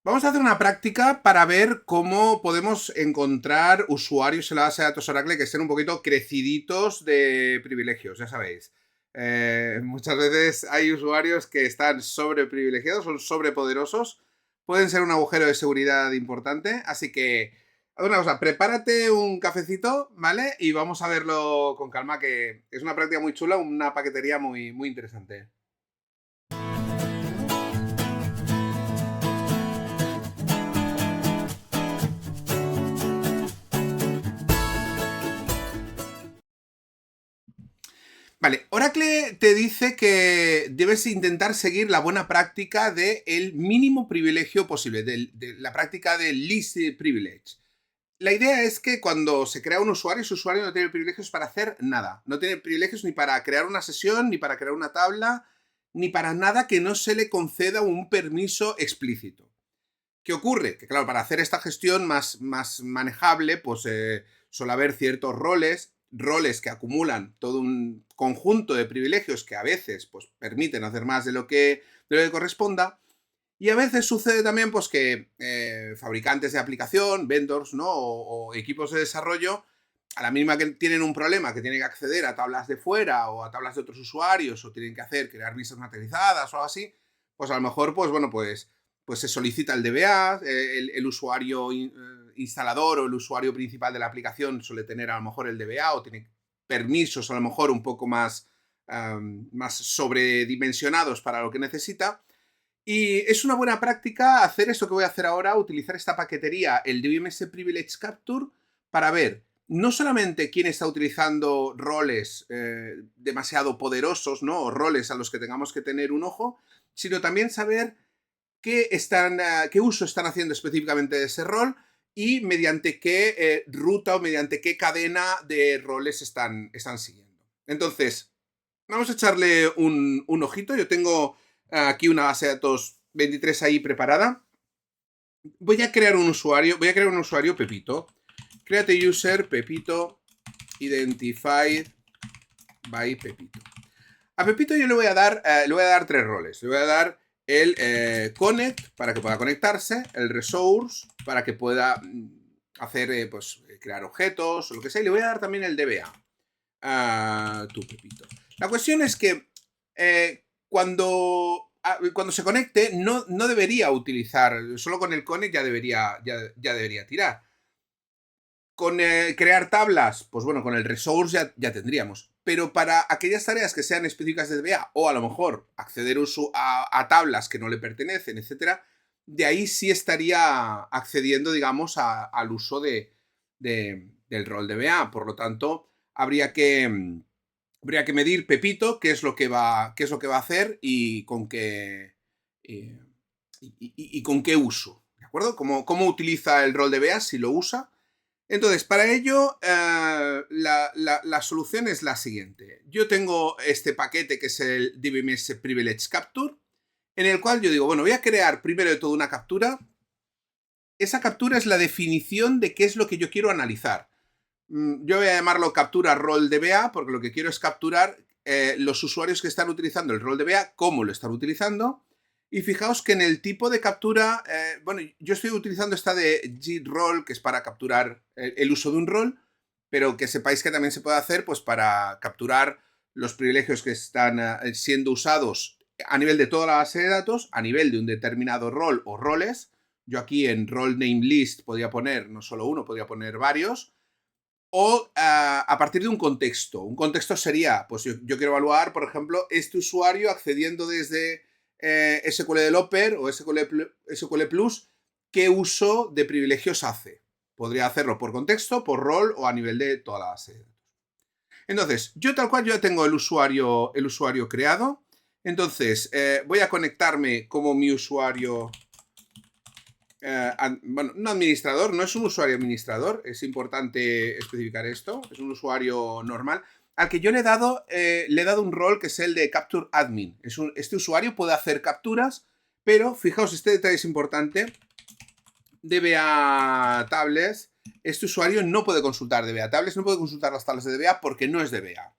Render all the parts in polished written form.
Vamos a hacer una práctica para ver cómo podemos encontrar usuarios en la base de datos Oracle que estén un poquito creciditos de privilegios, ya sabéis. Muchas veces hay usuarios que están sobreprivilegiados, son sobrepoderosos, pueden ser un agujero de seguridad importante, así que, haz una cosa, prepárate un cafecito, ¿vale? Y vamos a verlo con calma, que es una práctica muy chula, una paquetería muy, muy interesante. Vale, Oracle te dice que debes intentar seguir la buena práctica del mínimo privilegio posible, de la práctica del least privilege. La idea es que cuando se crea un usuario, ese usuario no tiene privilegios para hacer nada. No tiene privilegios ni para crear una sesión, ni para crear una tabla, ni para nada que no se le conceda un permiso explícito. ¿Qué ocurre? Que claro, para hacer esta gestión más manejable, pues suele haber ciertos roles que acumulan todo un conjunto de privilegios que a veces pues, permiten hacer más de lo que corresponda. Y a veces sucede también pues, que fabricantes de aplicación, vendors, ¿no? O equipos de desarrollo, a la mínima que tienen un problema, que tienen que acceder a tablas de fuera o a tablas de otros usuarios, o tienen que crear vistas materializadas o algo así, pues a lo mejor, pues se solicita el DBA, el usuario instalador o el usuario principal de la aplicación suele tener a lo mejor el DBA o tiene permisos a lo mejor un poco más sobredimensionados para lo que necesita. Y es una buena práctica hacer esto que voy a hacer ahora, utilizar esta paquetería, el DBMS Privilege Capture, para ver no solamente quién está utilizando roles demasiado poderosos, ¿no? O roles a los que tengamos que tener un ojo, sino también saber qué uso están haciendo específicamente de ese rol y mediante qué ruta o mediante qué cadena de roles están siguiendo. Entonces, vamos a echarle un ojito. Yo tengo aquí una base de datos 23 ahí preparada. Voy a crear un usuario Pepito. Create user Pepito identified by Pepito. A Pepito yo le voy a dar tres roles. Le voy a dar el connect para que pueda conectarse, el resource para que pueda hacer, crear objetos o lo que sea. Y le voy a dar también el DBA a tu Pepito. La cuestión es que cuando se conecte no debería utilizar, solo con el connect ya debería tirar. Con crear tablas, pues bueno, con el resource ya tendríamos. Pero para aquellas tareas que sean específicas de DBA o a lo mejor acceder a tablas que no le pertenecen, etcétera, de ahí sí estaría accediendo, digamos, al uso del rol DBA. Por lo tanto, habría que medir Pepito qué es lo que va a hacer y con qué uso. ¿De acuerdo? ¿Cómo utiliza el rol DBA, si lo usa? Entonces, para ello, la solución es la siguiente. Yo tengo este paquete que es el DBMS Privilege Capture, en el cual yo digo, bueno, voy a crear primero de todo una captura. Esa captura es la definición de qué es lo que yo quiero analizar. Yo voy a llamarlo captura rol DBA, porque lo que quiero es capturar los usuarios que están utilizando el rol DBA, cómo lo están utilizando. Y fijaos que en el tipo de captura, bueno, yo estoy utilizando esta de git-role, que es para capturar el uso de un rol, pero que sepáis que también se puede hacer pues para capturar los privilegios que están siendo usados a nivel de toda la base de datos, a nivel de un determinado rol o roles. Yo aquí en role name list podría poner no solo uno, podría poner varios. O a partir de un contexto. Un contexto sería, pues yo quiero evaluar, por ejemplo, este usuario accediendo desde SQL Developer o SQL Plus, qué uso de privilegios hace. Podría hacerlo por contexto, por rol o a nivel de toda la base de datos. Entonces, yo tal cual yo ya tengo el usuario creado. Entonces, voy a conectarme como mi usuario bueno, un administrador, no es un usuario administrador, es importante especificar esto, es un usuario normal, al que yo le he dado un rol que es el de Capture Admin. Este usuario puede hacer capturas, pero fijaos, este detalle es importante, DBA tables, este usuario no puede consultar DBA tables, no puede consultar las tablas de DBA porque no es DBA.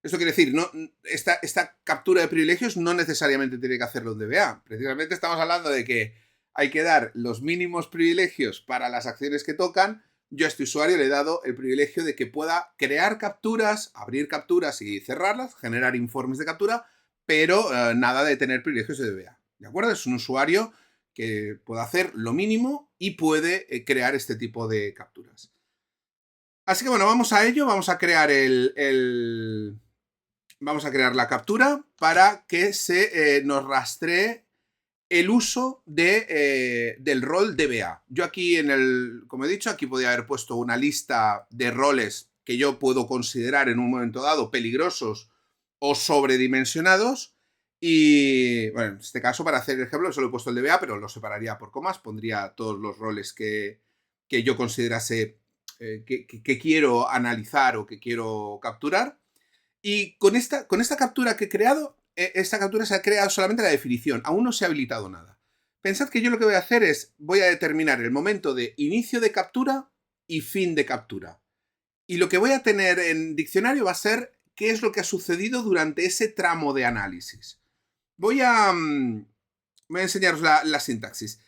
Esto quiere decir, no, esta captura de privilegios no necesariamente tiene que hacerlo un DBA. Precisamente estamos hablando de que hay que dar los mínimos privilegios para las acciones que tocan. Yo a este usuario le he dado el privilegio de que pueda crear capturas, abrir capturas y cerrarlas, generar informes de captura, pero nada de tener privilegios de DBA. ¿De acuerdo? Es un usuario que puede hacer lo mínimo y puede crear este tipo de capturas. Así que bueno, vamos a ello. Vamos a crear vamos a crear la captura para que se nos rastree el uso del rol DBA. Yo aquí como he dicho, aquí podría haber puesto una lista de roles que yo puedo considerar en un momento dado peligrosos o sobredimensionados. Y bueno, en este caso, para hacer el ejemplo, solo he puesto el DBA, pero lo separaría por comas, pondría todos los roles que yo considerase que quiero analizar o que quiero capturar. Y con esta captura que he creado, esta captura se ha creado solamente la definición, aún no se ha habilitado nada. Pensad que yo lo que voy a hacer es, voy a determinar el momento de inicio de captura y fin de captura. Y lo que voy a tener en diccionario va a ser qué es lo que ha sucedido durante ese tramo de análisis. Voy a enseñaros la sintaxis.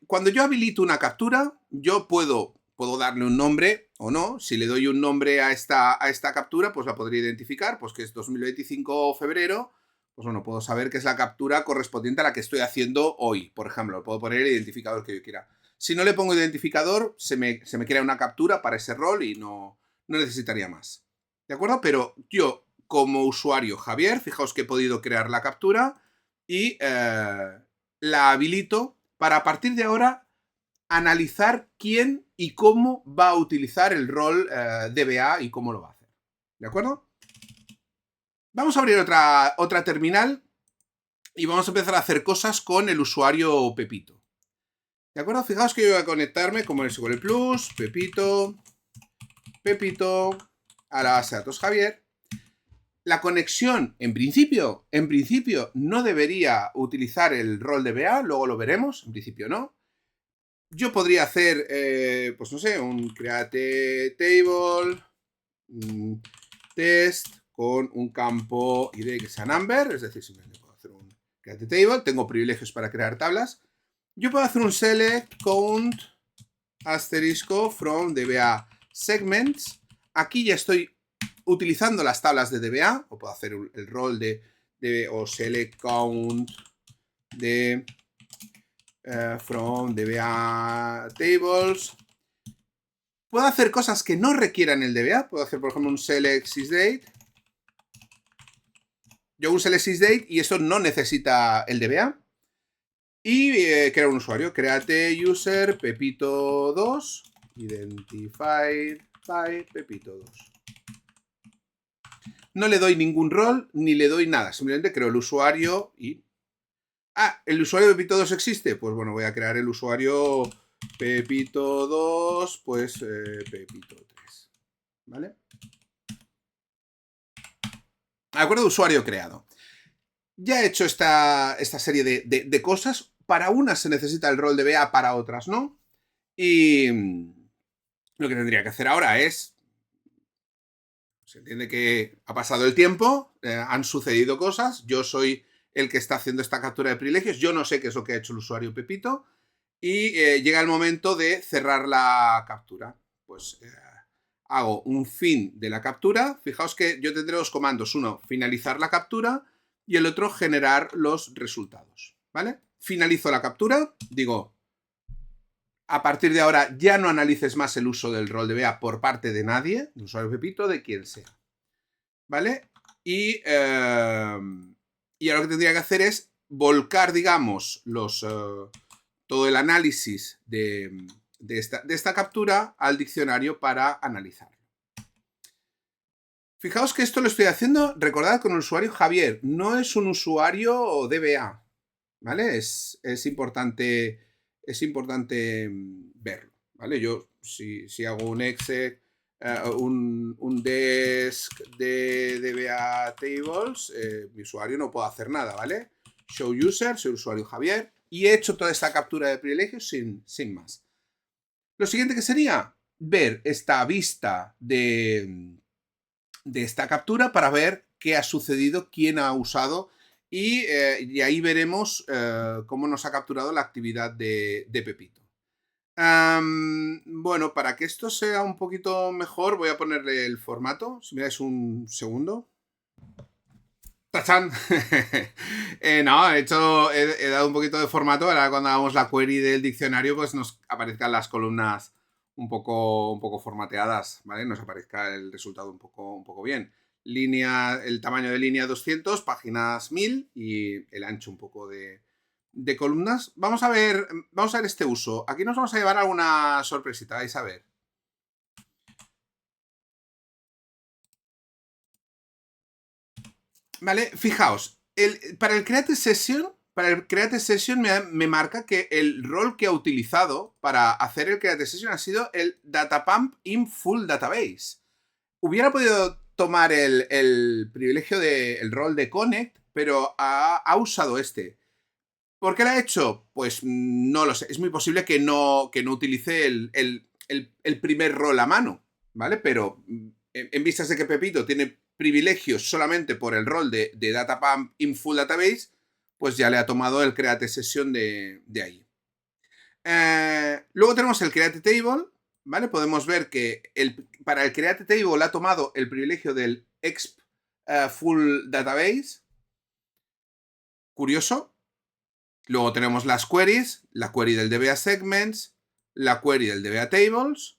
Cuando yo habilito una captura, yo puedo darle un nombre o no. Si le doy un nombre a esta captura, pues la podría identificar, pues que es 2025 febrero. Pues bueno, puedo saber que es la captura correspondiente a la que estoy haciendo hoy. Por ejemplo, puedo poner el identificador que yo quiera. Si no le pongo identificador, se me crea una captura para ese rol y no necesitaría más. ¿De acuerdo? Pero yo, como usuario Javier, fijaos que he podido crear la captura y la habilito para a partir de ahora analizar quién y cómo va a utilizar el rol DBA y cómo lo va a hacer. ¿De acuerdo? Vamos a abrir otra terminal y vamos a empezar a hacer cosas con el usuario Pepito. ¿De acuerdo? Fijaos que yo voy a conectarme como en SQL Plus, Pepito, a la base de datos Javier. La conexión, en principio, no debería utilizar el rol DBA, luego lo veremos, en principio no. Yo podría hacer, pues no sé, un create table, test con un campo ID que sea number, es decir, simplemente puedo hacer un create table, tengo privilegios para crear tablas. Yo puedo hacer un select count asterisco from DBA segments. Aquí ya estoy utilizando las tablas de DBA, o puedo hacer el rol o select count de from DBA tables. Puedo hacer cosas que no requieran el DBA. Puedo hacer, por ejemplo, un select sysdate. Yo un select sysdate y eso no necesita el DBA. Y crear un usuario. Create user pepito2 identified by pepito2. No le doy ningún rol ni le doy nada. Simplemente creo el usuario y... Ah, ¿el usuario de Pepito2 existe? Pues bueno, voy a crear el usuario Pepito2, pues Pepito3. ¿Vale? De acuerdo, usuario creado. Ya he hecho esta serie de cosas. Para unas se necesita el rol de DBA, para otras no. Y lo que tendría que hacer ahora es... Se entiende que ha pasado el tiempo, han sucedido cosas, yo soy el que está haciendo esta captura de privilegios, yo no sé qué es lo que ha hecho el usuario Pepito y llega el momento de cerrar la captura. Pues hago un fin de la captura. Fijaos que yo tendré dos comandos, uno finalizar la captura y el otro generar los resultados, ¿vale? Finalizo la captura, digo, a partir de ahora ya no analices más el uso del rol DBA por parte de nadie, del usuario Pepito, de quien sea. ¿Vale? Y ahora lo que tendría que hacer es volcar, digamos, todo el análisis de esta captura al diccionario para analizarlo. Fijaos que esto lo estoy haciendo, recordad, con el usuario Javier, no es un usuario DBA, ¿vale? Es importante verlo, ¿vale? Yo, si hago un exec, un desk de DBA tables, mi usuario no puede hacer nada, ¿vale? Show user, soy el usuario Javier, y he hecho toda esta captura de privilegios sin más. Lo siguiente que sería ver esta vista de esta captura para ver qué ha sucedido, quién ha usado y ahí veremos cómo nos ha capturado la actividad de Pepito. Bueno, para que esto sea un poquito mejor, voy a ponerle el formato. Si me dais un segundo. ¡Tachán! No, he dado un poquito de formato. Ahora cuando hagamos la query del diccionario, pues nos aparezcan las columnas un poco formateadas, ¿vale? Nos aparezca el resultado un poco bien. El tamaño de línea 200, páginas 1000 y el ancho un poco de columnas. Vamos a ver este uso. Aquí nos vamos a llevar alguna sorpresita, vais a ver. Vale, fijaos, para el Create Session, me marca que el rol que ha utilizado para hacer el Create Session ha sido el Datapump in Full Database. Hubiera podido tomar el privilegio del rol de Connect, pero ha usado este. ¿Por qué lo ha hecho? Pues no lo sé. Es muy posible que no utilice el primer rol a mano, ¿vale? Pero en vistas de que Pepito tiene privilegios solamente por el rol de Datapump in Full Database, pues ya le ha tomado el Create Session de ahí. Luego tenemos el Create Table, ¿vale? Podemos ver que para el Create Table ha tomado el privilegio del Exp Full Database. Curioso. Luego tenemos las queries, la query del DBA Segments, la query del DBA Tables,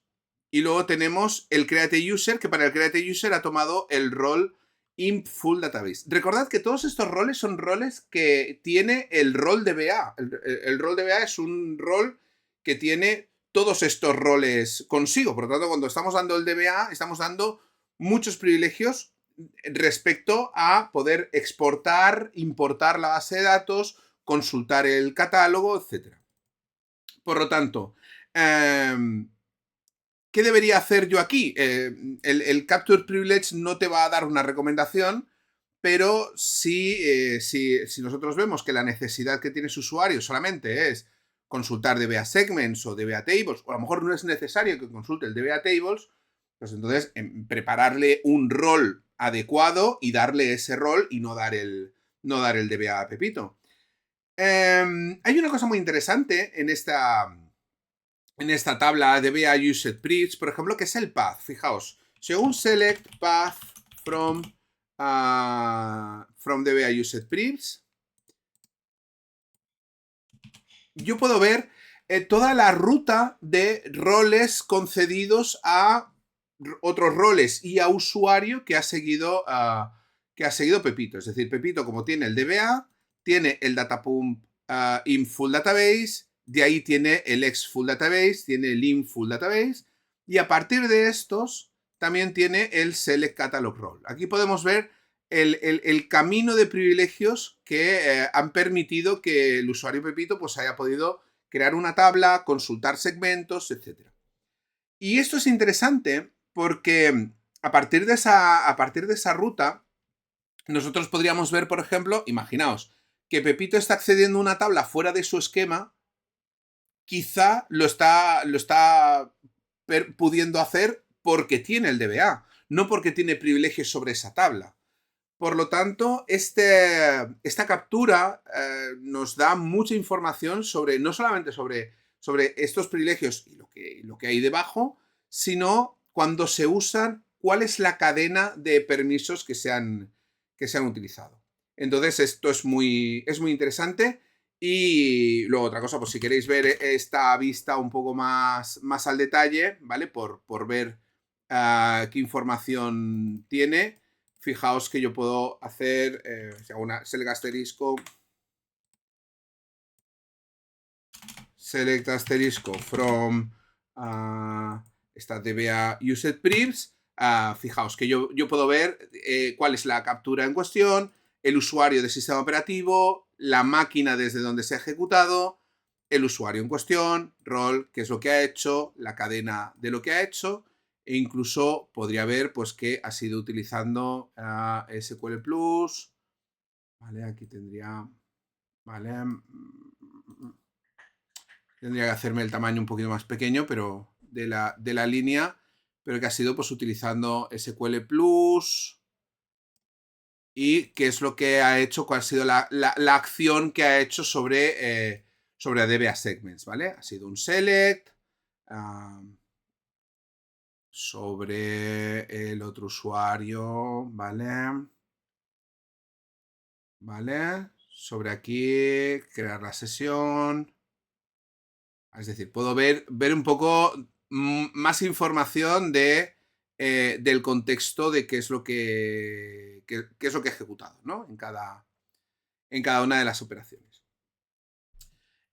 y luego tenemos el Create User, que para el Create User ha tomado el rol Imp Full Database. Recordad que todos estos roles son roles que tiene el rol DBA. El rol DBA es un rol que tiene todos estos roles consigo. Por lo tanto, cuando estamos dando el DBA, estamos dando muchos privilegios respecto a poder exportar, importar la base de datos, consultar el catálogo, etc. Por lo tanto, ¿qué debería hacer yo aquí? El Capture Privilege no te va a dar una recomendación, pero si nosotros vemos que la necesidad que tiene su usuario solamente es consultar DBA Segments o DBA Tables, o a lo mejor no es necesario que consulte el DBA Tables, pues entonces prepararle un rol adecuado y darle ese rol y no dar el DBA a Pepito. Hay una cosa muy interesante en esta tabla de DBA Used Privs, por ejemplo, que es el path. Fijaos, según select path from DBA Used Privs, yo puedo ver toda la ruta de roles concedidos a otros roles y a usuario que ha seguido Pepito. Es decir, Pepito, como tiene el DBA, tiene el Datapump in Full Database, de ahí tiene el Ex Full Database, tiene el in Full Database, y a partir de estos también tiene el Select Catalog Role. Aquí podemos ver el camino de privilegios que han permitido que el usuario Pepito pues haya podido crear una tabla, consultar segmentos, etc. Y esto es interesante porque a partir de esa ruta, nosotros podríamos ver, por ejemplo, imaginaos, que Pepito está accediendo a una tabla fuera de su esquema, quizá lo está pudiendo hacer porque tiene el DBA, no porque tiene privilegios sobre esa tabla. Por lo tanto, esta captura nos da mucha información sobre, no solamente sobre estos privilegios y lo que hay debajo, sino cuando se usan, cuál es la cadena de permisos que se han utilizado. Entonces, esto es muy interesante. Y luego otra cosa, pues si queréis ver esta vista un poco más al detalle, ¿vale? Por ver qué información tiene. Fijaos que yo puedo hacer, si hago una select asterisco from esta DBA used privs, fijaos que yo puedo ver cuál es la captura en cuestión, el usuario del sistema operativo, la máquina desde donde se ha ejecutado, el usuario en cuestión, rol, qué es lo que ha hecho, la cadena de lo que ha hecho, e incluso podría ver pues que ha sido utilizando SQL Plus. Vale, aquí tendría. Vale. Tendría que hacerme el tamaño un poquito más pequeño, pero de la línea, pero que ha sido pues utilizando SQL Plus y qué es lo que ha hecho, cuál ha sido la acción que ha hecho sobre DBA Segments, ¿vale? Ha sido un select sobre el otro usuario, ¿vale? ¿Vale? Sobre aquí, crear la sesión. Es decir, puedo ver un poco más información del contexto de qué es lo que qué es lo que he ejecutado, ¿no? En cada una de las operaciones.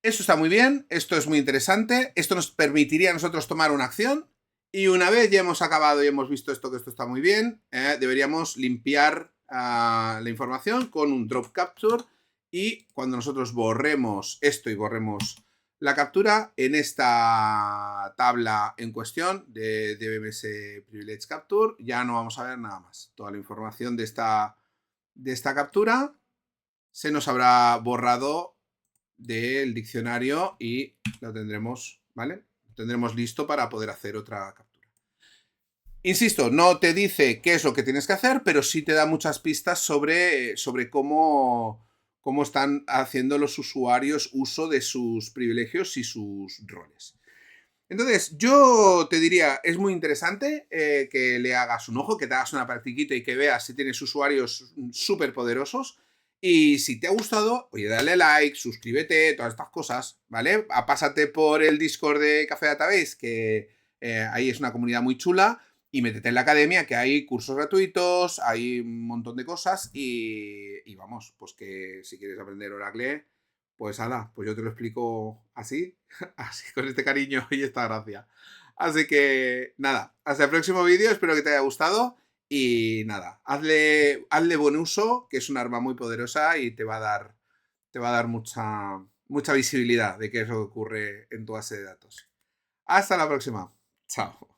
Esto está muy bien, esto es muy interesante, esto nos permitiría a nosotros tomar una acción y una vez ya hemos acabado y hemos visto que esto está muy bien, deberíamos limpiar la información con un drop capture y cuando nosotros borremos esto y borremos la captura, en esta tabla en cuestión de DBMS Privilege Capture ya no vamos a ver nada más. Toda la información de esta captura se nos habrá borrado del diccionario y lo tendremos, ¿vale? Lo tendremos listo para poder hacer otra captura. Insisto, no te dice qué es lo que tienes que hacer, pero sí te da muchas pistas sobre cómo están haciendo los usuarios uso de sus privilegios y sus roles. Entonces, yo te diría, es muy interesante que le hagas un ojo, que te hagas una practiquita y que veas si tienes usuarios súper poderosos. Y si te ha gustado, oye, dale like, suscríbete, todas estas cosas, ¿vale? Pásate por el Discord de Café Database, que ahí es una comunidad muy chula, y métete en la academia, que hay cursos gratuitos, hay un montón de cosas, y vamos, pues que si quieres aprender Oracle, pues ala, pues yo te lo explico así, así con este cariño y esta gracia. Así que nada, hasta el próximo vídeo, espero que te haya gustado y nada, hazle buen uso, que es un arma muy poderosa y te va a dar mucha visibilidad de qué es lo que ocurre en tu base de datos. Hasta la próxima. Chao.